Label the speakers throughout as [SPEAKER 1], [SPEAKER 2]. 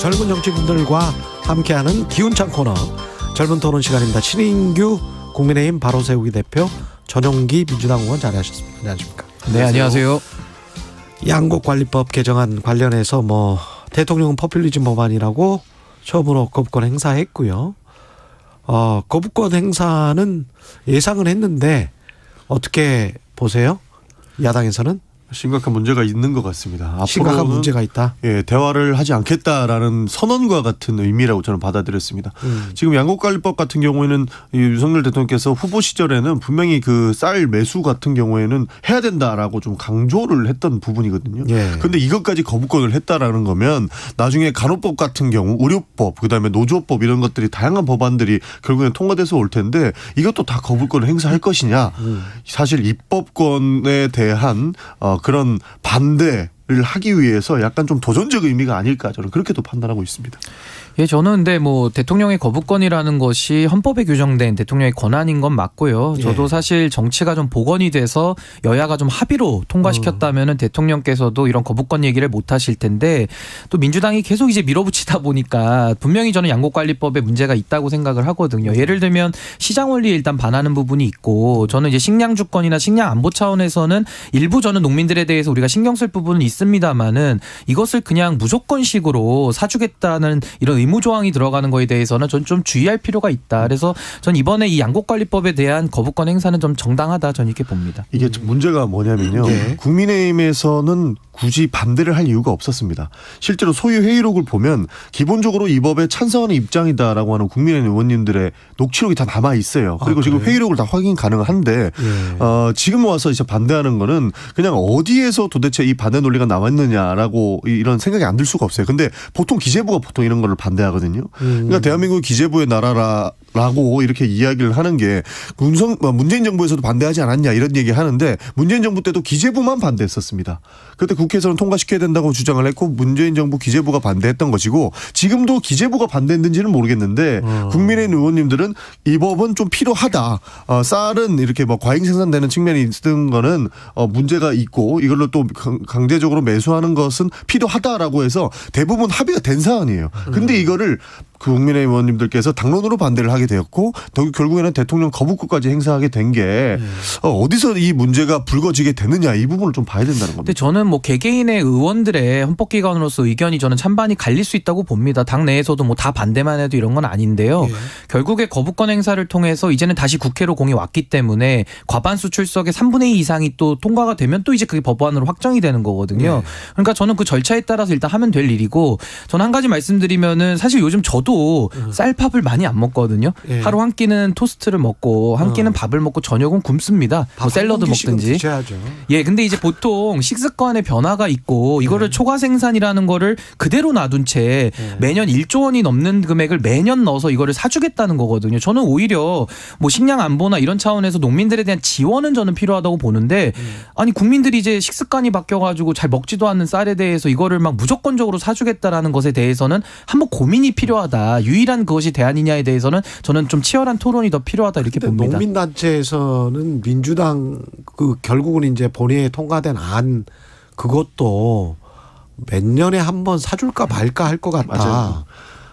[SPEAKER 1] 젊은 정치인들과 함께하는 기운찬 코너 젊은 토론 시간입니다. 신인규 국민의힘 바로 세우기 대표, 전용기 민주당 의원 자리하셨습니다. 안녕하십니까?
[SPEAKER 2] 네, 안녕하세요.
[SPEAKER 1] 양곡관리법 개정안 관련해서 대통령은 포퓰리즘 법안이라고 처음으로 거부권 행사했고요. 거부권 행사는 예상은 했는데 어떻게 보세요? 야당에서는?
[SPEAKER 3] 심각한 문제가 있는 것 같습니다.
[SPEAKER 1] 심각한 문제가 있다.
[SPEAKER 3] 예, 대화를 하지 않겠다라는 선언과 같은 의미라고 저는 받아들였습니다. 지금 양곡관리법 같은 경우에는 윤석열 대통령께서 후보 시절에는 분명히 그 쌀 매수 같은 경우에는 해야 된다라고 좀 강조를 했던 부분이거든요. 그런데 이것까지 거부권을 했다라는 거면 나중에 간호법 같은 경우, 의료법, 그다음에 노조법 이런 것들이 다양한 법안들이 결국엔 통과돼서 올 텐데 이것도 다 거부권을 행사할 것이냐. 사실 입법권에 대한 그런 반대를 하기 위해서 약간 좀 도전적 의미가 아닐까 저는 그렇게도 판단하고 있습니다.
[SPEAKER 2] 예, 저는 근데 대통령의 거부권이라는 것이 헌법에 규정된 대통령의 권한인 건 맞고요. 저도 사실 정치가 좀 복원이 돼서 여야가 좀 합의로 통과시켰다면은 대통령께서도 이런 거부권 얘기를 못 하실 텐데 또 민주당이 계속 이제 밀어붙이다 보니까 분명히 저는 양곡관리법에 문제가 있다고 생각을 하거든요. 예를 들면 시장 원리에 일단 반하는 부분이 있고 저는 이제 식량 주권이나 식량 안보 차원에서는 일부 저는 농민들에 대해서 우리가 신경 쓸 부분은 있습니다만은 이것을 그냥 무조건식으로 사주겠다는 이런 의무 조항이 들어가는 거에 대해서는 전 좀 주의할 필요가 있다. 그래서 전 이번에 이 양곡관리법에 대한 거부권 행사는 좀 정당하다. 저는 이렇게 봅니다.
[SPEAKER 3] 이게 문제가 뭐냐면요. 국민의힘에서는 굳이 반대를 할 이유가 없었습니다. 실제로 소위 회의록을 보면 기본적으로 이 법에 찬성하는 입장이다라고 하는 국민의힘 의원님들의 녹취록이 다 남아 있어요. 그리고 지금 회의록을 다 확인 가능한데 지금 와서 이제 반대하는 거는 그냥 어디에서 도대체 이 반대 논리가 나왔느냐라고 이런 생각이 안 들 수가 없어요. 근데 보통 기재부가 보통 이런 거를 반대하거든요. 그러니까 대한민국 기재부의 나라라고 이렇게 이야기를 하는 게 문재인 정부에서도 반대하지 않았냐 이런 얘기 하는데 문재인 정부 때도 기재부만 반대했었습니다. 그때 국회에서는 통과시켜야 된다고 주장을 했고 문재인 정부 기재부가 반대했던 것이고 지금도 기재부가 반대했는지는 모르겠는데 국민의힘 의원님들은 이 법은 좀 필요하다. 쌀은 이렇게 과잉 생산되는 측면이 있는 거는 문제가 있고 이걸로 또 강제적으로 매수하는 것은 필요하다라고 해서 대부분 합의가 된 사안이에요. 근데 이거를 국민의힘 의원님들께서 당론으로 반대를 하게 되었고 결국에는 대통령 거부권까지 행사하게 된 게 어디서 이 문제가 불거지게 되느냐 이 부분을 좀 봐야 된다는 겁니다.
[SPEAKER 2] 근데 저는 개개인의 의원들의 헌법기관으로서 의견이 저는 찬반이 갈릴 수 있다고 봅니다. 당 내에서도 다 반대만 해도 이런 건 아닌데요. 결국에 거부권 행사를 통해서 이제는 다시 국회로 공이 왔기 때문에 과반수 출석의 3분의 2 이상이 또 통과가 되면 또 이제 그게 법안으로 확정이 되는 거거든요. 그러니까 저는 그 절차에 따라서 일단 하면 될 일이고 저는 한 가지 말씀드리면은 사실 요즘 저도 쌀밥을 많이 안 먹거든요. 하루 한 끼는 토스트를 먹고 한 끼는 밥을 먹고 저녁은 굶습니다. 샐러드 먹든지. 예, 근데 이제 보통 식습관의 변화가 있고 이거를 초과 생산이라는 거를 그대로 놔둔 채 매년 1조 원이 넘는 금액을 매년 넣어서 이거를 사주겠다는 거거든요. 저는 오히려 식량 안보나 이런 차원에서 농민들에 대한 지원은 저는 필요하다고 보는데 아니 국민들이 이제 식습관이 바뀌어가지고 잘 먹지도 않는 쌀에 대해서 이거를 무조건적으로 사주겠다라는 것에 대해서는 한번 고민이 필요하다. 유일한 그것이 대안이냐에 대해서는 저는 좀 치열한 토론이 더 필요하다 이렇게 봅니다.
[SPEAKER 1] 농민단체에서는 민주당 결국은 이제 본회의에 통과된 안 그것도 몇 년에 한 번 사줄까 말까 할 것 같다.
[SPEAKER 3] 맞아요.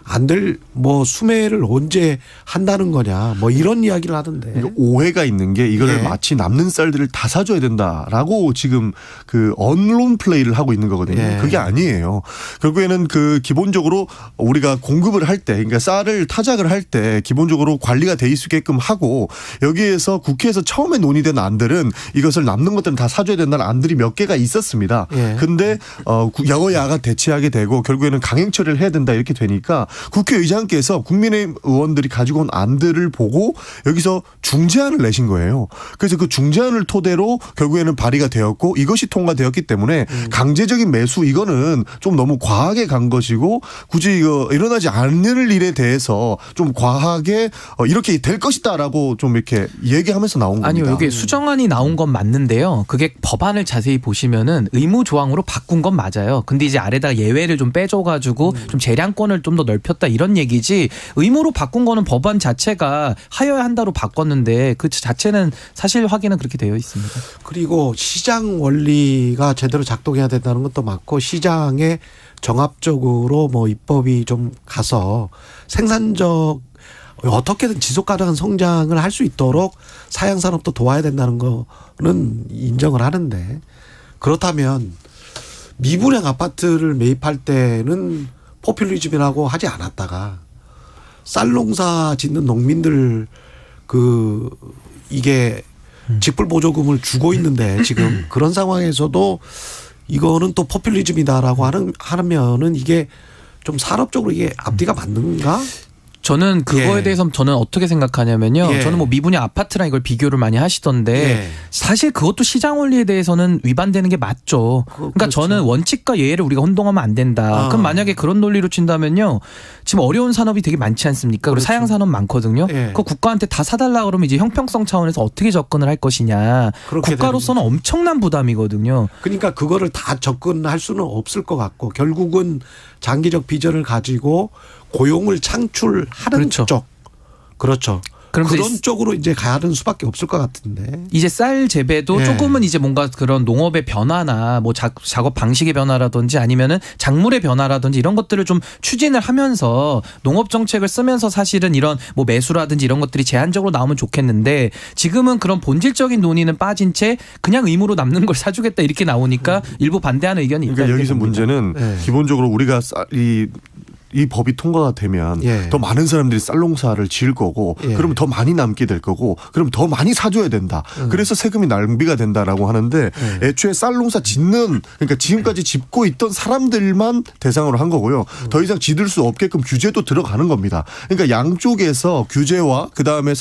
[SPEAKER 1] 안 될 수매를 언제 한다는 거냐 이런 이야기를 하던데.
[SPEAKER 3] 그러니까 오해가 있는 게 이거를 마치 남는 쌀들을 다 사줘야 된다라고 지금 언론 플레이를 하고 있는 거거든요. 그게 아니에요. 결국에는 기본적으로 우리가 공급을 할 때 그러니까 쌀을 타작을 할 때 기본적으로 관리가 돼 있게끔 하고 여기에서 국회에서 처음에 논의된 안들은 이것을 남는 것들은 다 사줘야 된다는 안들이 몇 개가 있었습니다. 근데 여야가 대치하게 되고 결국에는 강행 처리를 해야 된다 이렇게 되니까 국회의장께서 국민의힘 의원들이 가지고 온 안들을 보고 여기서 중재안을 내신 거예요. 그래서 그 중재안을 토대로 결국에는 발의가 되었고 이것이 통과되었기 때문에 강제적인 매수 이거는 좀 너무 과하게 간 것이고 굳이 일어나지 않을 일에 대해서 좀 과하게 이렇게 될 것이다라고 좀 이렇게 얘기하면서 나온 겁니다.
[SPEAKER 2] 아니요. 이게 수정안이 나온 건 맞는데요. 그게 법안을 자세히 보시면은 의무 조항으로 바꾼 건 맞아요. 근데 이제 아래다가 예외를 좀 빼줘가지고 좀 재량권을 좀 더 넓혀 입혔다 이런 얘기지 의무로 바꾼 거는 법안 자체가 하여야 한다로 바꿨는데 그 자체는 사실 확인은 그렇게 되어 있습니다.
[SPEAKER 1] 그리고 시장 원리가 제대로 작동해야 된다는 것도 맞고 시장에 정합적으로 뭐 입법이 좀 가서 생산적 어떻게든 지속 가능한 성장을 할 수 있도록 사양 산업도 도와야 된다는 거는 인정을 하는데 그렇다면 미분양 아파트를 매입할 때는 포퓰리즘이라고 하지 않았다가 쌀농사 짓는 농민들 이게 직불 보조금을 주고 있는데 지금 그런 상황에서도 이거는 또 포퓰리즘이다라고 하면은 이게 좀 산업적으로 이게 앞뒤가 맞는가?
[SPEAKER 2] 저는 그거에
[SPEAKER 1] 예.
[SPEAKER 2] 대해서 저는 어떻게 생각하냐면요.
[SPEAKER 1] 예.
[SPEAKER 2] 저는 뭐 미분양 아파트랑 이걸 비교를 많이 하시던데
[SPEAKER 1] 예.
[SPEAKER 2] 사실 그것도 시장 원리에 대해서는 위반되는 게 맞죠. 그러니까
[SPEAKER 1] 그렇죠.
[SPEAKER 2] 저는 원칙과 예외를 우리가 혼동하면 안 된다. 그럼 만약에 그런 논리로 친다면요. 지금 어려운 산업이 되게 많지 않습니까? 그리고
[SPEAKER 1] 그렇죠.
[SPEAKER 2] 사양 산업 많거든요.
[SPEAKER 1] 예.
[SPEAKER 2] 그 국가한테 다 사달라 그러면 이제 형평성 차원에서 어떻게 접근을 할 것이냐.
[SPEAKER 1] 그렇게
[SPEAKER 2] 국가로서는 엄청난 부담이거든요.
[SPEAKER 1] 그러니까 그거를 다 접근할 수는 없을 것 같고 결국은 장기적 비전을 가지고 고용을 창출하는
[SPEAKER 2] 그렇죠.
[SPEAKER 1] 쪽. 그렇죠.
[SPEAKER 2] 그러면서
[SPEAKER 1] 그런 쪽으로 이제 가는 수밖에 없을 것 같은데.
[SPEAKER 2] 이제 쌀 재배도
[SPEAKER 1] 예.
[SPEAKER 2] 조금은 이제 뭔가 그런 농업의 변화나 뭐 작업 방식의 변화라든지 아니면은 작물의 변화라든지 이런 것들을 좀 추진을 하면서 농업 정책을 쓰면서 사실은 이런 뭐 매수라든지 이런 것들이 제한적으로 나오면 좋겠는데 지금은 그런 본질적인 논의는 빠진 채 그냥 의무로 남는 걸 사주겠다 이렇게 나오니까 일부 반대하는 의견이 있다.
[SPEAKER 3] 그러니까 여기서 문제는
[SPEAKER 1] 네.
[SPEAKER 3] 기본적으로 우리가 이 법이 통과가 되면
[SPEAKER 1] 예.
[SPEAKER 3] 더 많은 사람들이 쌀농사를 지을 거고
[SPEAKER 1] 예.
[SPEAKER 3] 그러면 더 많이 남게 될 거고 그럼 더 많이 사줘야 된다. 그래서 세금이 낭비가 된다라고 하는데 애초에 쌀농사 짓는 그러니까 지금까지 짓고 있던 사람들만 대상으로 한 거고요. 더 이상 짓을 수 없게끔 규제도 들어가는 겁니다. 그러니까 양쪽에서 규제와 그다음에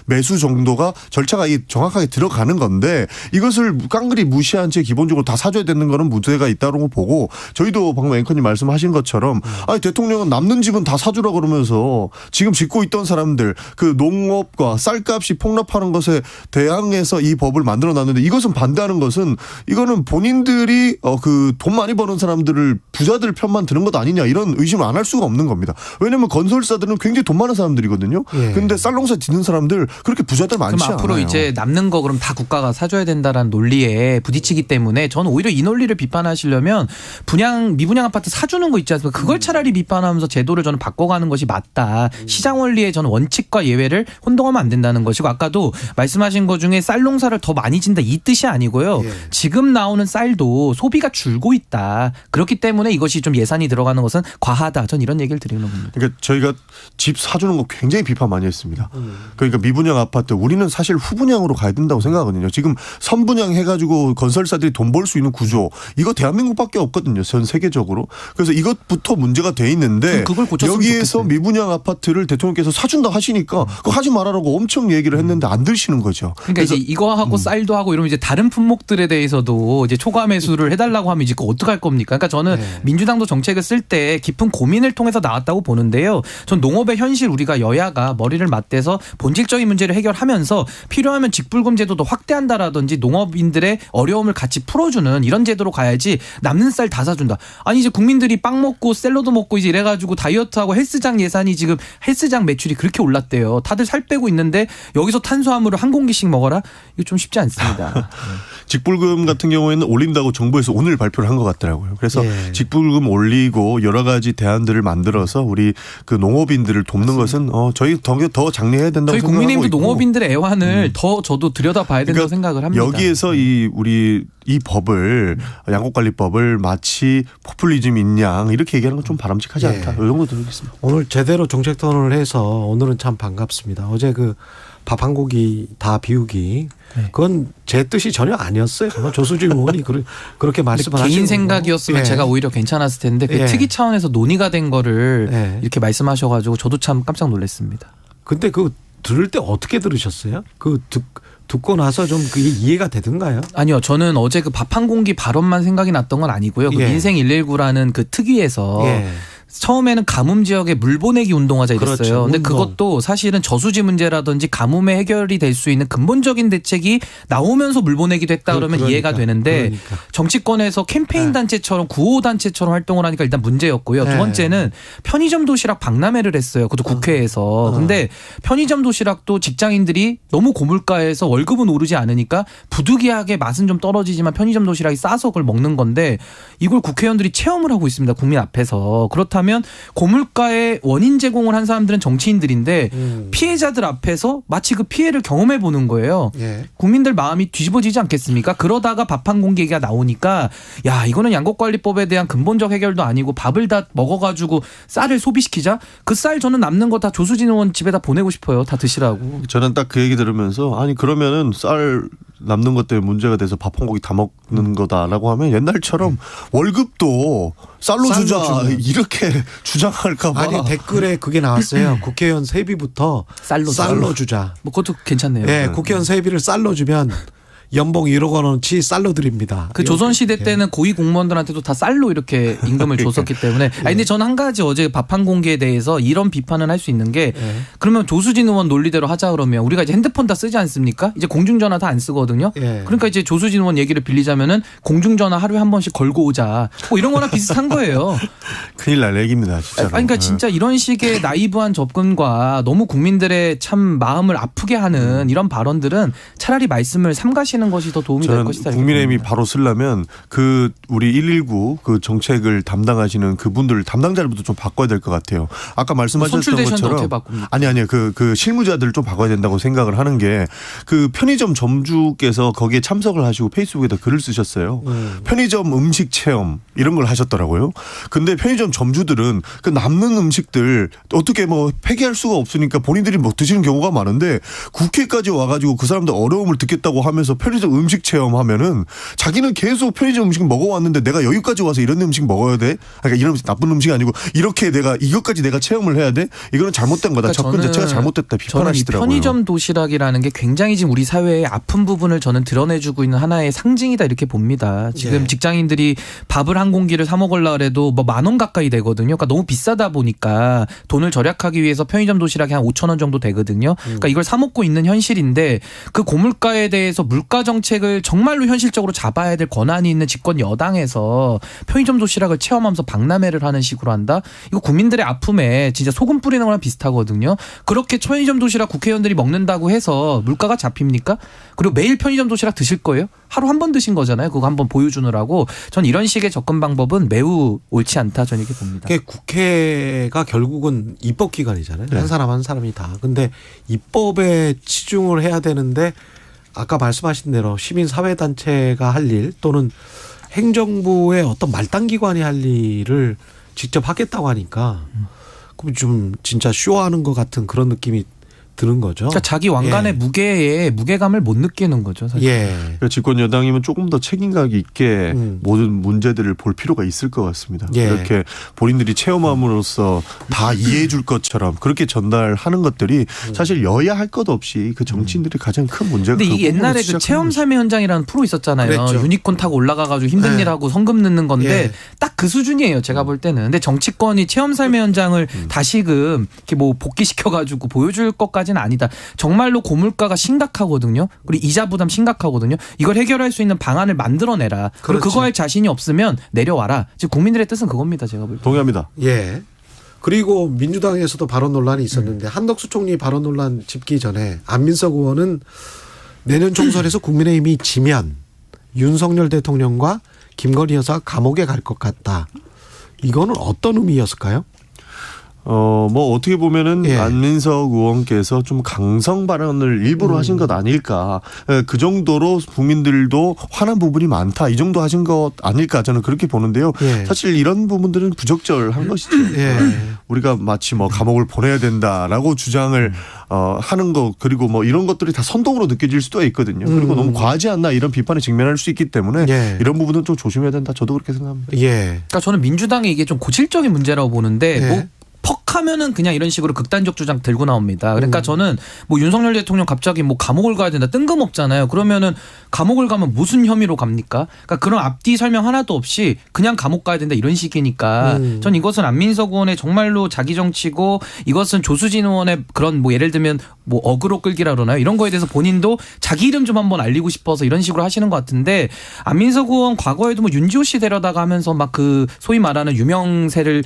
[SPEAKER 3] 매수 정도가 절차가 정확하게 들어가는 건데 이것을 깡그리 무시한 채 기본적으로 다 사줘야 되는 거는 문제가 있다고 보고 저희도 방금 앵커님 말씀하신 것처럼 아니 대통령 남는 집은 다 사주라 그러면서 지금 짓고 있던 사람들 그 농업과 쌀값이 폭락하는 것에 대항해서 이 법을 만들어 놨는데 이것은 반대하는 것은 이거는 본인들이 그 돈 많이 버는 사람들을 부자들 편만 드는 것 아니냐 이런 의심을 안 할 수가 없는 겁니다. 왜냐하면 건설사들은 굉장히 돈 많은 사람들이거든요. 그런데 쌀농사 짓는 사람들 그렇게 부자들 많지 않아요.
[SPEAKER 2] 그럼 앞으로 이제 남는 거 그럼 다 국가가 사줘야 된다라는 논리에 부딪히기 때문에 저는 오히려 이 논리를 비판하시려면 미분양 아파트 사주는 거 있지 않습니까? 그걸 차라리 비판하면서 제도를 저는 바꿔가는 것이 맞다. 시장 원리에 저는 원칙과 예외를 혼동하면 안 된다는 것이고 아까도 말씀하신 것 중에 쌀 농사를 더 많이 진다 이 뜻이 아니고요.
[SPEAKER 1] 예.
[SPEAKER 2] 지금 나오는 쌀도 소비가 줄고 있다. 그렇기 때문에 이것이 좀 예산이 들어가는 것은 과하다. 전 이런 얘기를 드리는 겁니다.
[SPEAKER 3] 그러니까 저희가 집 사주는 거 굉장히 비판 많이 했습니다. 그러니까 미분양 아파트 우리는 사실 후분양으로 가야 된다고 생각하거든요. 지금 선분양 해가지고 건설사들이 돈 벌 수 있는 구조 이거 대한민국밖에 없거든요. 전 세계적으로. 그래서 이것부터 문제가 돼 있는데
[SPEAKER 2] 그걸 고쳤으면
[SPEAKER 3] 여기에서
[SPEAKER 2] 좋겠어요.
[SPEAKER 3] 미분양 아파트를 대통령께서 사준다 하시니까 그거 하지 말아라고 엄청 얘기를 했는데 안 들으시는 거죠.
[SPEAKER 2] 그러니까 이제 이거 하고 쌀도 하고 이러면 이제 다른 품목들에 대해서도 이제 초과 매수를 해달라고 하면 이제 그거 어떡할 겁니까? 그러니까 저는
[SPEAKER 1] 네.
[SPEAKER 2] 민주당도 정책을 쓸 때 깊은 고민을 통해서 나왔다고 보는데요. 전 농업의 현실 우리가 여야가 머리를 맞대서 본질적인 문제를 해결하면서 필요하면 직불금 제도도 확대한다라든지 농업인들의 어려움을 같이 풀어주는 이런 제도로 가야지 남는 쌀 다 사준다. 아니 이제 국민들이 빵 먹고 샐러드 먹고 이제 이래가지고 다이어트하고 헬스장 예산이 지금 헬스장 매출이 그렇게 올랐대요. 다들 살 빼고 있는데 여기서 탄수화물을 한 공기씩 먹어라? 이거 좀 쉽지 않습니다.
[SPEAKER 3] 직불금 같은 경우에는 올린다고 정부에서 오늘 발표를 한 것 같더라고요. 그래서
[SPEAKER 1] 예.
[SPEAKER 3] 직불금 올리고 여러 가지 대안들을 만들어서 우리 그 농업인들을 돕는 것은 저희 더 장려해야 된다고
[SPEAKER 2] 저희
[SPEAKER 3] 생각하고
[SPEAKER 2] 국민의힘도
[SPEAKER 3] 있고.
[SPEAKER 2] 농업인들의 애환을 더 저도 들여다봐야 된다고
[SPEAKER 3] 그러니까
[SPEAKER 2] 생각을 합니다.
[SPEAKER 3] 여기에서 이 법을 양곡관리법을 마치 포퓰리즘인 양 이렇게 얘기하는 건 좀 바람직하지
[SPEAKER 1] 예.
[SPEAKER 3] 않다. 이 정도 들겠습니다.
[SPEAKER 1] 오늘 제대로 정책 토론을 해서 오늘은 참 반갑습니다. 어제 그 밥 한 고기 다 비우기 그건 제 뜻이 전혀 아니었어요. 조수진 의원이 그렇게 말씀을 하시고
[SPEAKER 2] 개인 생각이었으면
[SPEAKER 1] 예.
[SPEAKER 2] 제가 오히려 괜찮았을 텐데 그
[SPEAKER 1] 예.
[SPEAKER 2] 특위 차원에서 논의가 된 거를
[SPEAKER 1] 예.
[SPEAKER 2] 이렇게 말씀하셔가지고 저도 참 깜짝 놀랐습니다.
[SPEAKER 1] 근데 그 들을 때 어떻게 들으셨어요? 듣고 나서 좀 그게 이해가 되던가요?
[SPEAKER 2] 아니요. 저는 어제 그 밥 한 공기 발언만 생각이 났던 건 아니고요. 그
[SPEAKER 1] 예.
[SPEAKER 2] 민생 119라는 그 특위에서
[SPEAKER 1] 예.
[SPEAKER 2] 처음에는 가뭄 지역에 물 보내기 운동하자 이랬어요.
[SPEAKER 1] 그렇죠.
[SPEAKER 2] 근데
[SPEAKER 1] 운동.
[SPEAKER 2] 그것도 사실은 저수지 문제라든지 가뭄에 해결이 될 수 있는 근본적인 대책이 나오면서 물 보내기도 했다 그러면
[SPEAKER 1] 그러니까,
[SPEAKER 2] 이해가 되는데
[SPEAKER 1] 그러니까.
[SPEAKER 2] 정치권에서 캠페인 단체처럼 구호 단체처럼 활동을 하니까 일단 문제였고요. 두
[SPEAKER 1] 네.
[SPEAKER 2] 번째는 편의점 도시락 박람회를 했어요. 그것도 국회에서. 근데 편의점 도시락도 직장인들이 너무 고물가에서 월급은 오르지 않으니까 부득이하게 맛은 좀 떨어지지만 편의점 도시락이 싸서 그걸 먹는 건데 이걸 국회의원들이 체험을 하고 있습니다. 국민 앞에서. 그렇다면 고물가의 원인 제공을 한 사람들은 정치인들인데 피해자들 앞에서 마치 그 피해를 경험해 보는 거예요.
[SPEAKER 1] 예.
[SPEAKER 2] 국민들 마음이 뒤집어지지 않겠습니까? 그러다가 밥 한 공기 얘기가 나오니까 야 이거는 양곡관리법에 대한 근본적 해결도 아니고 밥을 다 먹어가지고 쌀을 소비시키자. 그 쌀 저는 남는 거 다 조수진 의원 집에다 보내고 싶어요. 다 드시라고.
[SPEAKER 3] 저는 딱 그 얘기 들으면서 아니 그러면은 쌀 남는 것 때문에 문제가 돼서 밥 한 공기 다 먹는 거다라고 하면 옛날처럼 월급도 쌀로 주자
[SPEAKER 1] 주는.
[SPEAKER 3] 이렇게 주장할까 봐.
[SPEAKER 1] 아니 댓글에 그게 나왔어요. 국회의원 세비부터 쌀로 주자.
[SPEAKER 2] 뭐 그것도 괜찮네요.
[SPEAKER 1] 예, 국회의원 세비를 쌀로 주면 연봉 1억 원어치 쌀로 드립니다.
[SPEAKER 2] 그 조선시대 때는 고위 공무원들한테도 다 쌀로 이렇게 임금을 줬었기 때문에. 아니, 근데 저는 한 가지 어제 밥 한 공기에 대해서 이런 비판은 할 수 있는 게 그러면 조수진 의원 논리대로 하자 그러면 우리가 이제 핸드폰 다 쓰지 않습니까? 이제 공중전화 다 안 쓰거든요.
[SPEAKER 1] 예.
[SPEAKER 2] 그러니까 이제 조수진 의원 얘기를 빌리자면은 공중전화 하루에 한 번씩 걸고 오자. 뭐 이런 거랑 비슷한 거예요.
[SPEAKER 3] 큰일 날 얘기입니다. 진짜로.
[SPEAKER 2] 그러니까 진짜 이런 식의 나이브한 접근과 너무 국민들의 참 마음을 아프게 하는 이런 발언들은 차라리 말씀을 삼가시는 것이 더 도움이 될
[SPEAKER 3] 저는
[SPEAKER 2] 것이다.
[SPEAKER 3] 국민의힘이 바로 쓰려면 그 우리 119 그 정책을 담당하시는 그분들 담당자들부터 좀 바꿔야 될 것 같아요. 아까 말씀하셨던
[SPEAKER 2] 선출되셨는데
[SPEAKER 3] 것처럼
[SPEAKER 2] 어떻게 바꿉니까?
[SPEAKER 3] 아니요 그 실무자들을 좀 바꿔야 된다고 생각을 하는 게 그 편의점 점주께서 거기에 참석을 하시고 페이스북에다 글을 쓰셨어요. 편의점 음식 체험 이런 걸 하셨더라고요. 근데 편의점 점주들은 그 남는 음식들 어떻게 뭐 폐기할 수가 없으니까 본인들이 뭐 드시는 경우가 많은데 국회까지 와가지고 그 사람들 어려움을 듣겠다고 하면서 편의점 음식 체험하면은 자기는 계속 편의점 음식 먹어왔는데 내가 여기까지 와서 이런 음식 먹어야 돼? 그러니까 이런 나쁜 음식이 아니고 이렇게 내가 이것까지 내가 체험을 해야 돼? 이거는 잘못된 거다.
[SPEAKER 2] 그러니까
[SPEAKER 3] 접근 자체가 잘못됐다.
[SPEAKER 2] 저는 이
[SPEAKER 3] 비판하시더라고요.
[SPEAKER 2] 편의점 도시락이라는 게 굉장히 지금 우리 사회의 아픈 부분을 저는 드러내주고 있는 하나의 상징이다 이렇게 봅니다. 지금
[SPEAKER 1] 예.
[SPEAKER 2] 직장인들이 밥을 한 공기를 사 먹으려고 해도 뭐 10,000원 가까이 되거든요. 그러니까 너무 비싸다 보니까 돈을 절약하기 위해서 편의점 도시락이 한 5,000원 정도 되거든요. 그러니까 이걸 사 먹고 있는 현실인데 그 고물가에 대해서 물가 정책을 정말로 현실적으로 잡아야 될 권한이 있는 집권 여당에서 편의점 도시락을 체험하면서 박람회를 하는 식으로 한다? 이거 국민들의 아픔에 진짜 소금 뿌리는 거랑 비슷하거든요. 그렇게 편의점 도시락 국회의원들이 먹는다고 해서 물가가 잡힙니까? 그리고 매일 편의점 도시락 드실 거예요? 하루 한 번 드신 거잖아요. 그거 한번 보여주느라고. 전 이런 식의 접근 방법은 매우 옳지 않다 저는 이렇게 봅니다.
[SPEAKER 1] 그게 국회가 결국은 입법기관이잖아요.
[SPEAKER 3] 네.
[SPEAKER 1] 한 사람 한 사람이 다. 근데 입법에 치중을 해야 되는데 아까 말씀하신 대로 시민사회단체가 할 일 또는 행정부의 어떤 말단기관이 할 일을 직접 하겠다고 하니까 그럼 좀 진짜 쇼하는 것 같은 그런 느낌이 드는 거죠.
[SPEAKER 2] 그러니까 자기 왕관의
[SPEAKER 1] 예.
[SPEAKER 2] 무게에 무게감을 못 느끼는 거죠. 사실.
[SPEAKER 1] 예.
[SPEAKER 3] 그러니까 집권 여당이면 조금 더 책임감 있게 모든 문제들을 볼 필요가 있을 것 같습니다.
[SPEAKER 1] 예.
[SPEAKER 3] 이렇게 본인들이 체험함으로써 다 이해해 줄 것처럼 그렇게 전달하는 것들이 사실 여야 할 것 없이 그 정치인들이 가장 큰 문제가
[SPEAKER 2] 근데
[SPEAKER 3] 그
[SPEAKER 2] 이게 옛날에
[SPEAKER 3] 부분으로
[SPEAKER 2] 그
[SPEAKER 3] 시작하는
[SPEAKER 2] 체험
[SPEAKER 3] 거죠.
[SPEAKER 2] 삶의 현장이라는 프로 있었잖아요.
[SPEAKER 1] 그랬죠.
[SPEAKER 2] 유니콘 타고 올라가가지고 힘든
[SPEAKER 1] 네.
[SPEAKER 2] 일하고 성금 넣는 건데
[SPEAKER 1] 예.
[SPEAKER 2] 딱 그 수준이에요. 제가 볼 때는. 근데 정치권이 체험 삶의 현장을 다시금 이렇게 뭐 복귀시켜가지고 보여줄 것까지는 아니다. 정말로 고물가가 심각하거든요. 그리고 이자 부담 심각하거든요. 이걸 해결할 수 있는 방안을 만들어내라. 그리고
[SPEAKER 1] 그렇죠.
[SPEAKER 2] 그거 할 자신이 없으면 내려와라. 지금 국민들의 뜻은 그겁니다. 제가 볼 때.
[SPEAKER 3] 동의합니다.
[SPEAKER 1] 예. 그리고 민주당에서도 발언 논란이 있었는데 한덕수 총리 발언 논란 짚기 전에 안민석 의원은 내년 총선에서 국민의힘이 지면 윤석열 대통령과 김건희 여사가 감옥에 갈 것 같다. 이거는 어떤 의미였을까요?
[SPEAKER 3] 뭐 어떻게 보면은
[SPEAKER 1] 예.
[SPEAKER 3] 안민석 의원께서 좀 강성 발언을 일부러 하신 것 아닐까. 그 정도로 국민들도 화난 부분이 많다. 이 정도 하신 것 아닐까 저는 그렇게 보는데요.
[SPEAKER 1] 예.
[SPEAKER 3] 사실 이런 부분들은 부적절한 것이죠.
[SPEAKER 1] 예.
[SPEAKER 3] 우리가 마치 뭐 감옥을 보내야 된다라고 주장을 하는 거 그리고 뭐 이런 것들이 다 선동으로 느껴질 수도 있거든요. 그리고 너무 과하지 않나 이런 비판에 직면할 수 있기 때문에
[SPEAKER 1] 예.
[SPEAKER 3] 이런 부분은 좀 조심해야 된다. 저도 그렇게 생각합니다.
[SPEAKER 1] 예.
[SPEAKER 2] 그러니까 저는 민주당이 이게 좀 고질적인 문제라고 보는데
[SPEAKER 1] 네.
[SPEAKER 2] 뭐 퍽 하면은 그냥 이런 식으로 극단적 주장 들고 나옵니다. 그러니까 저는 뭐 윤석열 대통령 갑자기 뭐 감옥을 가야 된다 뜬금없잖아요. 그러면은 감옥을 가면 무슨 혐의로 갑니까? 그러니까 그런 앞뒤 설명 하나도 없이 그냥 감옥 가야 된다 이런 식이니까 전 이것은 안민석 의원의 정말로 자기 정치고 이것은 조수진 의원의 그런 뭐 예를 들면 뭐 어그로 끌기라 그러나요? 이런 거에 대해서 본인도 자기 이름 좀 한번 알리고 싶어서 이런 식으로 하시는 것 같은데 안민석 의원 과거에도 뭐 윤지호 씨 데려다가 하면서 막 그 소위 말하는 유명세를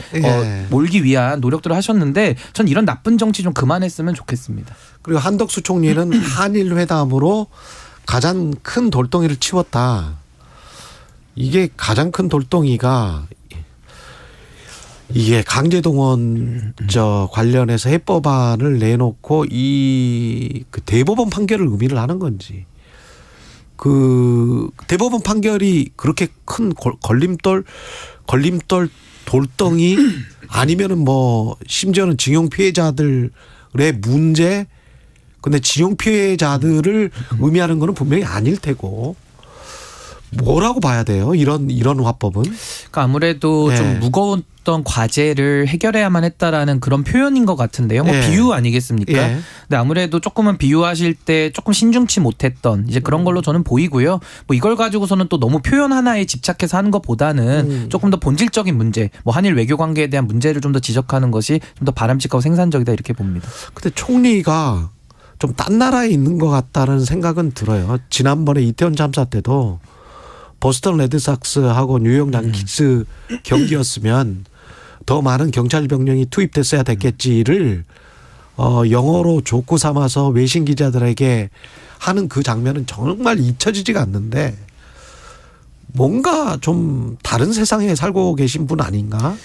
[SPEAKER 2] 몰기 위한 노력들을 하셨는데 전 이런 나쁜 정치 좀 그만했으면 좋겠습니다.
[SPEAKER 1] 그리고 한덕수 총리는 한일 회담으로 가장 큰 돌덩이를 치웠다. 이게 가장 큰 돌덩이가 이게 강제동원 관련해서 해법안을 내놓고 이 그 대법원 판결을 의미를 하는 건지 그 대법원 판결이 그렇게 큰 걸림돌 돌덩이 아니면은 뭐 심지어는 징용 피해자들의 문제 근데 징용 피해자들을 의미하는 거는 분명히 아닐 테고 뭐라고 봐야 돼요? 이런 화법은?
[SPEAKER 2] 그러니까 아무래도
[SPEAKER 1] 네.
[SPEAKER 2] 좀 무거웠던 과제를 해결해야만 했다라는 그런 표현인 것 같은데요. 뭐
[SPEAKER 1] 네.
[SPEAKER 2] 비유 아니겠습니까?
[SPEAKER 1] 네.
[SPEAKER 2] 근데 아무래도 조금은 비유하실 때 조금 신중치 못했던 이제 그런 걸로 저는 보이고요. 뭐 이걸 가지고서는 또 너무 표현 하나에 집착해서 하는 것보다는 조금 더 본질적인 문제, 뭐 한일 외교 관계에 대한 문제를 좀 더 지적하는 것이 좀 더 바람직하고 생산적이다 이렇게 봅니다.
[SPEAKER 1] 근데 총리가 좀 딴 나라에 있는 것 같다는 생각은 들어요. 지난번에 이태원 참사 때도 보스턴 레드삭스하고 뉴욕 양키스 경기였으면 더 많은 경찰 병력이 투입됐어야 됐겠지를 영어로 족구 삼아서 외신 기자들에게 하는 그 장면은 정말 잊혀지지가 않는데 뭔가 좀 다른 세상에 살고 계신 분 아닌가?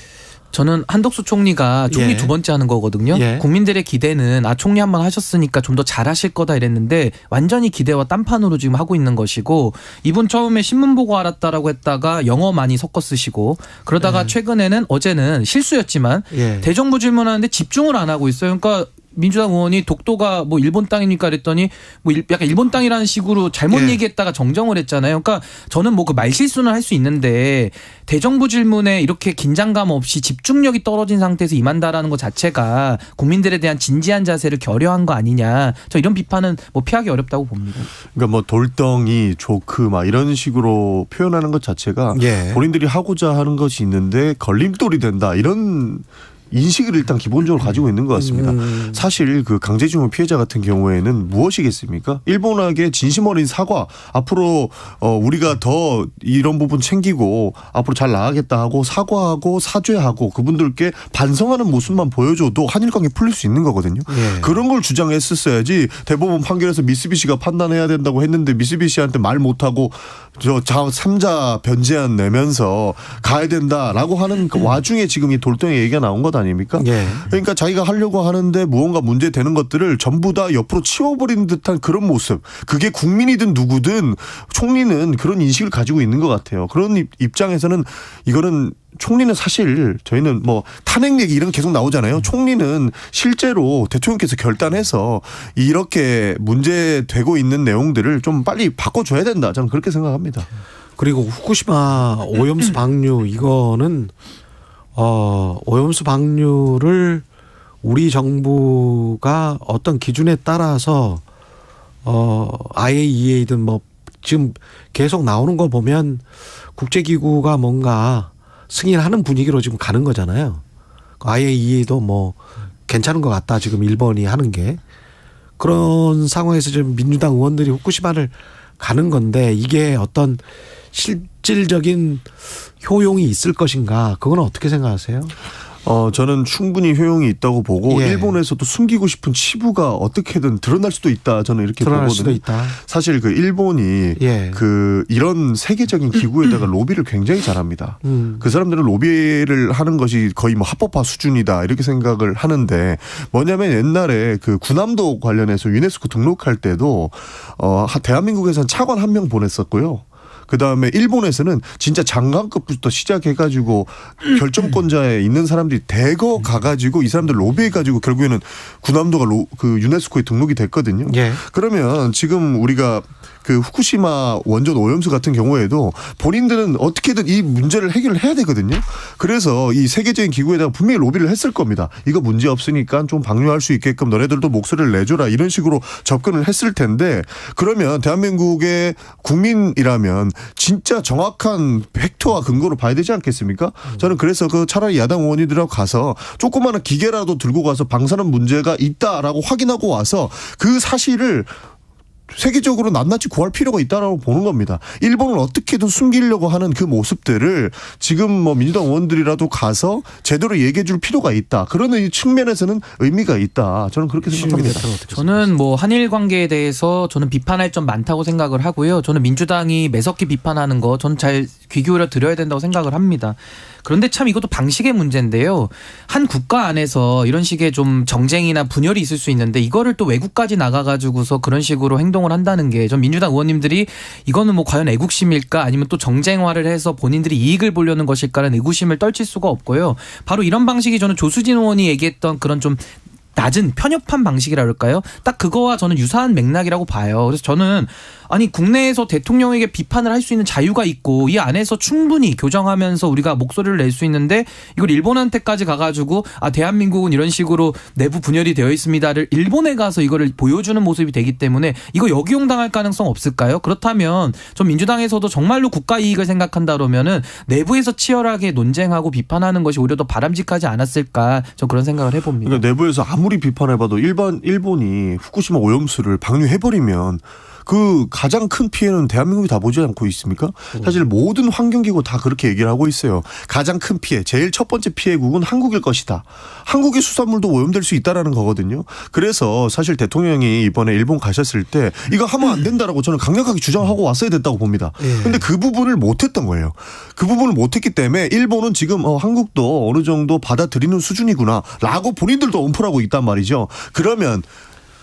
[SPEAKER 2] 저는 한덕수 총리가 총리
[SPEAKER 1] 예.
[SPEAKER 2] 두 번째 하는 거거든요.
[SPEAKER 1] 예.
[SPEAKER 2] 국민들의 기대는 총리 한 번 하셨으니까 좀 더 잘하실 거다 이랬는데 완전히 기대와 딴판으로 지금 하고 있는 것이고 이분 처음에 신문 보고 알았다라고 했다가 영어 많이 섞어 쓰시고 그러다가 최근에는 어제는 실수였지만 대정부 질문하는데 집중을 안 하고 있어요. 그러니까 민주당 의원이 독도가 뭐 일본 땅이니까 그랬더니 뭐 약간 일본 땅이라는 식으로 잘못 얘기했다가 정정을 했잖아요. 그러니까 저는 뭐 그 말실수는 할 수 있는데 대정부 질문에 이렇게 긴장감 없이 집중력이 떨어진 상태에서 임한다라는 것 자체가 국민들에 대한 진지한 자세를 결여한 거 아니냐. 저 이런 비판은 뭐 피하기 어렵다고 봅니다.
[SPEAKER 3] 그러니까 뭐 돌덩이, 조크 막 이런 식으로 표현하는 것 자체가 본인들이 하고자 하는 것이 있는데 걸림돌이 된다 이런 인식을 일단 기본적으로 가지고 있는 것 같습니다. 사실 그 강제징용 피해자 같은 경우에는 무엇이겠습니까? 일본에게 진심 어린 사과, 앞으로 우리가 더 이런 부분 챙기고 앞으로 잘 나가겠다 하고 사과하고 사죄하고 그분들께 반성하는 모습만 보여줘도 한일 관계 풀릴 수 있는 거거든요. 그런 걸 주장했었어야지 대법원 판결에서 미쓰비시가 판단해야 된다고 했는데 미쓰비시한테 말 못하고 저 3자 변제안 내면서 가야 된다라고 하는 그 와중에 지금 이 돌덩이 얘기가 나온 것 아닙니까? 그러니까 자기가 하려고 하는데 무언가 문제되는 것들을 전부 다 옆으로 치워버리는 듯한 그런 모습. 그게 국민이든 누구든 총리는 그런 인식을 가지고 있는 것 같아요. 그런 입장에서는 이거는 총리는 사실 저희는 뭐 탄핵 얘기 이런 게 계속 나오잖아요. 총리는 실제로 대통령께서 결단해서 이렇게 문제되고 있는 내용들을 좀 빨리 바꿔줘야 된다. 저는 그렇게 생각합니다.
[SPEAKER 1] 그리고 후쿠시마 오염수 방류 이거는 오염수 방류를 우리 정부가 어떤 기준에 따라서 IAEA든 뭐 지금 계속 나오는 거 보면 국제기구가 뭔가 승인하는 분위기로 지금 가는 거잖아요. IAEA도 뭐 괜찮은 것 같다 지금 일본이 하는 게. 그런 상황에서 지금 민주당 의원들이 후쿠시마를 가는 건데 이게 어떤 실질적인 효용이 있을 것인가 그건 어떻게 생각하세요?
[SPEAKER 3] 저는 충분히 효용이 있다고 보고 일본에서도 숨기고 싶은 치부가 어떻게든 드러날 수도 있다. 저는 이렇게
[SPEAKER 1] 드러날
[SPEAKER 3] 보거든요.
[SPEAKER 1] 수도 있다.
[SPEAKER 3] 사실 그 일본이 그 이런 세계적인 기구에다가 로비를 굉장히 잘합니다. 그 사람들은 로비를 하는 것이 거의 뭐 합법화 수준이다 이렇게 생각을 하는데 뭐냐면 옛날에 그 군함도 관련해서 유네스코 등록할 때도 대한민국에서는 차관 1명 보냈었고요. 그다음에 일본에서는 진짜 장관급부터 시작해가지고 결정권자에 있는 사람들이 대거 가가지고 이 사람들 로비해가지고 결국에는 군함도가 그 유네스코에 등록이 됐거든요. 그러면 지금 우리가 그 후쿠시마 원전 오염수 같은 경우에도 본인들은 어떻게든 이 문제를 해결을 해야 되거든요. 그래서 이 세계적인 기구에다가 분명히 로비를 했을 겁니다. 이거 문제 없으니까 좀 방류할 수 있게끔 너네들도 목소리를 내줘라 이런 식으로 접근을 했을 텐데 그러면 대한민국의 국민이라면 진짜 정확한 팩트와 근거로 봐야 되지 않겠습니까? 저는 그래서 그 차라리 야당 의원님들하고 가서 조그마한 기계라도 들고 가서 방사능 문제가 있다라고 확인하고 와서 그 사실을 세계적으로 낱낱이 구할 필요가 있다라고 보는 겁니다. 일본을 어떻게든 숨기려고 하는 그 모습들을 지금 뭐 민주당 의원들이라도 가서 제대로 얘기해 줄 필요가 있다. 그런 측면에서는 의미가 있다. 저는 그렇게 생각합니다.
[SPEAKER 2] 저는 뭐 한일 관계에 대해서 저는 비판할 점 많다고 생각을 하고요. 저는 민주당이 매섭게 비판하는 거 저는 잘 귀 기울여 드려야 된다고 생각을 합니다. 그런데 참 이것도 방식의 문제인데요. 한 국가 안에서 이런 식의 좀 정쟁이나 분열이 있을 수 있는데 이거를 또 외국까지 나가가지고서 그런 식으로 행동을 한다는 게 전 민주당 의원님들이 이거는 뭐 과연 애국심일까 아니면 또 정쟁화를 해서 본인들이 이익을 보려는 것일까라는 의구심을 떨칠 수가 없고요. 바로 이런 방식이 저는 조수진 의원이 얘기했던 그런 좀 낮은 편협한 방식이라 그럴까요? 딱 그거와 저는 유사한 맥락이라고 봐요. 그래서 저는 아니 국내에서 대통령에게 비판을 할 수 있는 자유가 있고 이 안에서 충분히 교정하면서 우리가 목소리를 낼 수 있는데 이걸 일본한테까지 가가지고 아 대한민국은 이런 식으로 내부 분열이 되어 있습니다를 일본에 가서 이거를 보여주는 모습이 되기 때문에 이거 역이용당할 가능성 없을까요? 그렇다면 전 민주당에서도 정말로 국가 이익을 생각한다 그러면은 내부에서 치열하게 논쟁하고 비판하는 것이 오히려 더 바람직하지 않았을까 저 그런 생각을 해봅니다.
[SPEAKER 3] 그러니까 내부에서 아무리 비판해봐도 일본이 후쿠시마 오염수를 방류해버리면 그 가장 큰 피해는 대한민국이 다 보지 않고 있습니까? 사실 모든 환경기구 다 그렇게 얘기를 하고 있어요. 가장 큰 피해, 제일 첫 번째 피해국은 한국일 것이다. 한국의 수산물도 오염될 수 있다라는 거거든요. 그래서 사실 대통령이 이번에 일본 가셨을 때 이거 하면 안 된다라고 저는 강력하게 주장하고 왔어야 됐다고 봅니다. 그런데 그 부분을 못했던 거예요. 그 부분을 못했기 때문에 일본은 지금 한국도 어느 정도 받아들이는 수준이구나라고 본인들도 언플하고 있단 말이죠. 그러면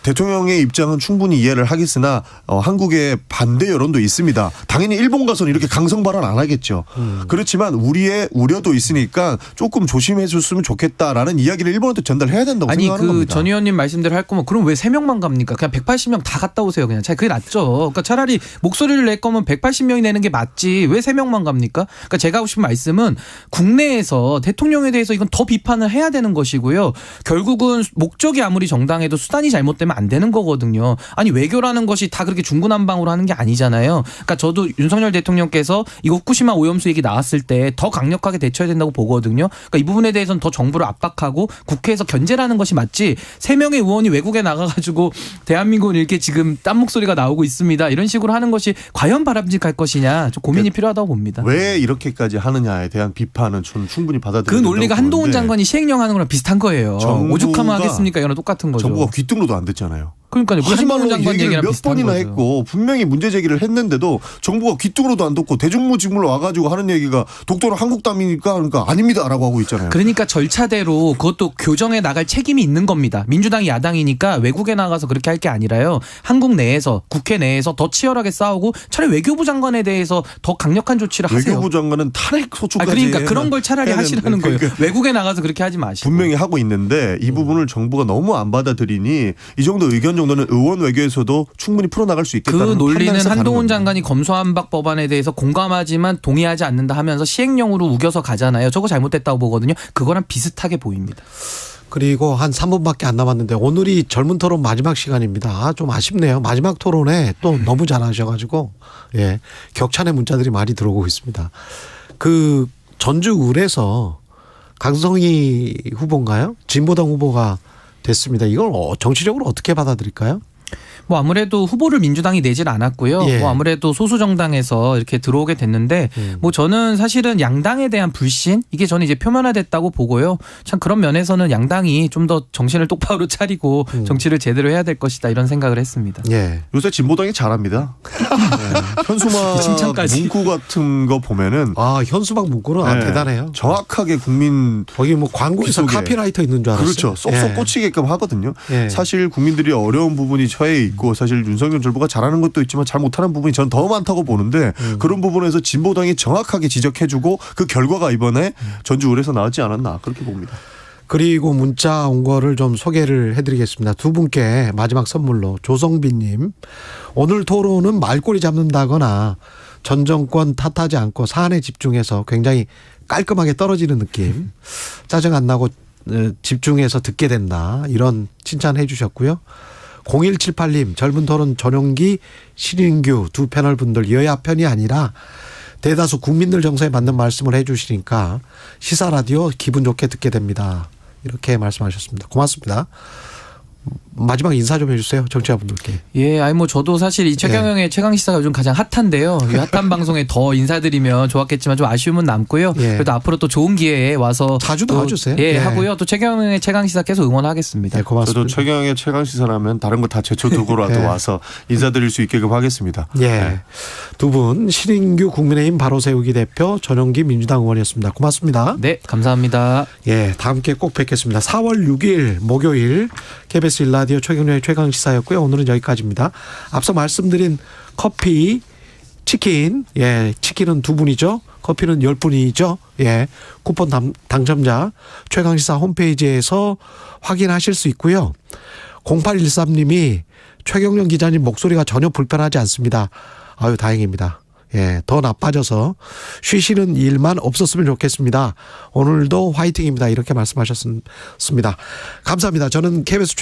[SPEAKER 3] 대통령의 입장은 충분히 이해를 하겠으나 한국의 반대 여론도 있습니다. 당연히 일본 가서는 이렇게 강성 발언 안 하겠죠. 그렇지만 우리의 우려도 있으니까 조금 조심해 줬으면 좋겠다라는 이야기를 일본한테 전달해야 된다고 생각하는 겁니다.
[SPEAKER 2] 전 의원님 말씀대로 할 거면 그럼 왜 3명만 갑니까? 그냥 180명 다 갔다 오세요. 그냥 그게 낫죠. 그러니까 차라리 목소리를 낼 거면 180명이 내는 게 맞지 왜 3명만 갑니까? 그러니까 제가 하고 싶은 말씀은 국내에서 대통령에 대해서 이건 더 비판을 해야 되는 것이고요. 결국은 목적이 아무리 정당해도 수단이 잘못되면 안 되는 거거든요. 아니 외교라는 것이 다 그렇게 중구난방으로 하는 게 아니잖아요. 그러니까 저도 윤석열 대통령께서 이거 후쿠시마 오염수 얘기 나왔을 때 더 강력하게 대처해야 된다고 보거든요. 그러니까 이 부분에 대해서는 더 정부를 압박하고 국회에서 견제라는 것이 맞지 3명의 의원이 외국에 나가가지고 대한민국은 이렇게 지금 딴 목소리가 나오고 있습니다. 이런 식으로 하는 것이 과연 바람직할 것이냐 좀 고민이 필요하다고 봅니다.
[SPEAKER 3] 왜 이렇게까지 하느냐에 대한 비판은 저는 충분히 받아들여야
[SPEAKER 2] 그 논리가 한동훈 장관이 시행령 하는 거랑 비슷한 거예요. 오죽하면 하겠습니까? 이거랑 똑같은 거죠.
[SPEAKER 3] 정부가 귀등로도 안 됐잖아요.
[SPEAKER 2] 그러니까요.
[SPEAKER 3] 하지 말라고
[SPEAKER 2] 장관
[SPEAKER 3] 얘기를 몇 번이나
[SPEAKER 2] 거죠.
[SPEAKER 3] 했고 분명히 문제 제기를 했는데도 정부가 귀뚱으로도 안 듣고 대중무직물로 와가지고 하는 얘기가 독도는 한국 땅이니까 그러니까 아닙니다라고 하고 있잖아요.
[SPEAKER 2] 그러니까 절차대로 그것도 교정해 나갈 책임이 있는 겁니다. 민주당이 야당이니까 외국에 나가서 그렇게 할 게 아니라요. 한국 내에서 국회 내에서 더 치열하게 싸우고 차라리 외교부 장관에 대해서 더 강력한 조치를 하세요.
[SPEAKER 3] 외교부 장관은 탄핵 소추까지
[SPEAKER 2] 그러니까 그런 걸 차라리 하시라는 거예요. 외국에 나가서 그렇게 하지 마시고.
[SPEAKER 3] 분명히 하고 있는데 이 부분을 정부가 너무 안 받아들이니 이 정도 의견 정도는 의원 외교에서도 충분히 풀어나갈 수 있겠다는
[SPEAKER 2] 그 논리는
[SPEAKER 3] 판단에서
[SPEAKER 2] 한동훈 장관이 검수완박 법안에 대해서 공감하지만 동의하지 않는다 하면서 시행령으로 우겨서 가잖아요. 저거 잘못됐다고 보거든요. 그거랑 비슷하게 보입니다.
[SPEAKER 1] 그리고 한 3분밖에 안 남았는데 오늘이 젊은 토론 마지막 시간입니다. 좀 아쉽네요. 마지막 토론에 또 너무 잘하셔가지고 예, 격찬의 문자들이 많이 들어오고 있습니다. 그 전주 을에서 강성희 후보인가요? 진보당 후보가 됐습니다. 이걸 정치적으로 어떻게 받아들일까요?
[SPEAKER 2] 뭐 아무래도 후보를 민주당이 내질 않았고요.
[SPEAKER 1] 예.
[SPEAKER 2] 뭐 아무래도 소수 정당에서 이렇게 들어오게 됐는데 뭐 저는 사실은 양당에 대한 불신 이게 저는 이제 표면화됐다고 보고요. 참 그런 면에서는 양당이 좀 더 정신을 똑바로 차리고 정치를 제대로 해야 될 것이다 이런 생각을 했습니다.
[SPEAKER 3] 예. 요새 진보당이 잘합니다. 네. 현수막
[SPEAKER 2] 칭찬까지.
[SPEAKER 3] 문구 같은 거 보면은
[SPEAKER 1] 현수막 문구는
[SPEAKER 3] 네.
[SPEAKER 1] 대단해요.
[SPEAKER 3] 정확하게 국민
[SPEAKER 1] 거기 뭐 광고에서 카피라이터 있는 줄 알았어요.
[SPEAKER 3] 그렇죠. 쏙쏙
[SPEAKER 1] 예.
[SPEAKER 3] 꽂히게끔 하거든요.
[SPEAKER 1] 예.
[SPEAKER 3] 사실 국민들이 어려운 부분이 처해 있고 사실 윤석열 정부가 잘하는 것도 있지만 잘 못하는 부분이 저는 더 많다고 보는데 그런 부분에서 진보당이 정확하게 지적해주고 그 결과가 이번에 전주 을에서 나왔지 않았나 그렇게 봅니다.
[SPEAKER 1] 그리고 문자 온 거를 좀 소개를 해드리겠습니다. 두 분께 마지막 선물로 조성빈님, 오늘 토론은 말꼬리 잡는다거나 전 정권 탓하지 않고 사안에 집중해서 굉장히 깔끔하게 떨어지는 느낌, 짜증 안 나고 집중해서 듣게 된다, 이런 칭찬해 주셨고요. 0178님, 젊은 토론 전용기 신인규 두 패널 분들 여야 편이 아니라 대다수 국민들 정서에 맞는 말씀을 해 주시니까 시사 라디오 기분 좋게 듣게 됩니다, 이렇게 말씀하셨습니다. 고맙습니다. 마지막 인사 좀 해주세요, 정치자분들께.
[SPEAKER 2] 예, 아니 뭐 저도 사실 이 최경영의 최강 시사가 요즘 가장 핫한데요. 이 핫한 방송에 더 인사드리면 좋았겠지만 좀 아쉬움은 남고요.
[SPEAKER 1] 예.
[SPEAKER 2] 그래도 앞으로 또 좋은 기회에 와서
[SPEAKER 1] 자주
[SPEAKER 2] 또,
[SPEAKER 1] 나와주세요.
[SPEAKER 2] 예,
[SPEAKER 1] 예.
[SPEAKER 2] 하고요. 또 최경영의 최강 시사 계속 응원하겠습니다.
[SPEAKER 1] 네, 고맙습니다.
[SPEAKER 3] 저도 최경영의 최강 시사라면 다른 거 다 제쳐두고라도
[SPEAKER 1] 예.
[SPEAKER 3] 와서 인사드릴 수 있게끔 하겠습니다.
[SPEAKER 1] 예.
[SPEAKER 3] 네.
[SPEAKER 1] 두 분 신인규 국민의힘 바로 세우기 대표, 전용기 민주당 의원이었습니다. 고맙습니다.
[SPEAKER 2] 네, 감사합니다.
[SPEAKER 1] 예, 다음 기회에 꼭 뵙겠습니다. 4월 6일 목요일 KBS 1라디오 최경영의 최강시사였고요. 오늘은 여기까지입니다. 앞서 말씀드린 커피, 치킨, 예, 치킨은 2분이죠. 커피는 10분이죠. 예, 쿠폰 당첨자 최강시사 홈페이지에서 확인하실 수 있고요. 0813님이 최경영 기자님 목소리가 전혀 불편하지 않습니다. 아유, 다행입니다. 예, 더 나빠져서 쉬시는 일만 없었으면 좋겠습니다. 오늘도 화이팅입니다, 이렇게 말씀하셨습니다. 감사합니다. 저는 KBS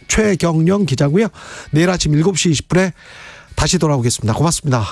[SPEAKER 1] 최경영 기자고요. 내일 아침 7시 20분에 다시 돌아오겠습니다. 고맙습니다.